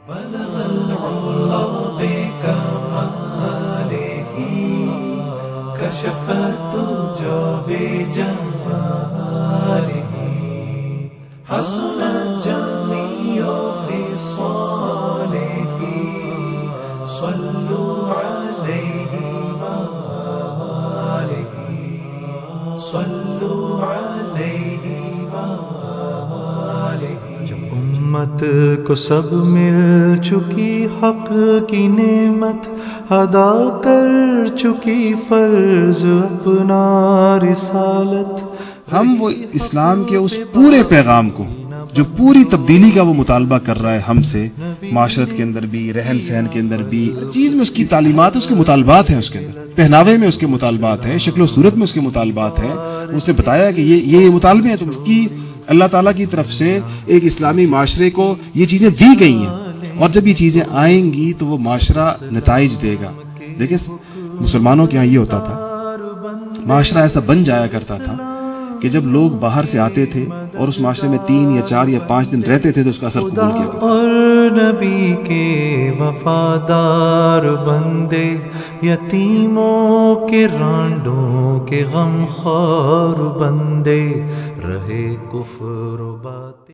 بلغ العلا بكماله كشف الدجى بجماله حسنت جميع خصاله صلوا عليه وآله صلوا عليه وآله جب امت کو سب مل چکی حق کی نعمت ادا کر چکی فرض اپنا رسالت ہم وہ اسلام کے اس پورے پیغام کو جو پوری تبدیلی کا وہ مطالبہ کر رہا ہے ہم سے، معاشرت کے اندر بھی، رہن سہن کے اندر بھی، چیز میں اس کی تعلیمات، اس کے مطالبات ہیں، اس کے اندر پہناوے میں اس کے مطالبات ہیں، شکل و صورت میں اس کے مطالبات ہیں. اس نے بتایا کہ یہ مطالبے ہیں، تو اس کی اللہ تعالیٰ کی طرف سے ایک اسلامی معاشرے کو یہ چیزیں دی گئی ہیں، اور جب یہ چیزیں آئیں گی تو وہ معاشرہ نتائج دے گا. دیکھیں مسلمانوں کے ہاں یہ ہوتا تھا، معاشرہ ایسا بن جایا کرتا تھا کہ جب لوگ باہر سے آتے تھے اور اس معاشرے میں 3 یا 4 یا 5 دن رہتے تھے تو اس کا اثر قبول کیا کرتے. اور نبی کے وفادار بندے، یتیموں کے رانڈوں کے غم خوار بندے، رہے کفر و باطل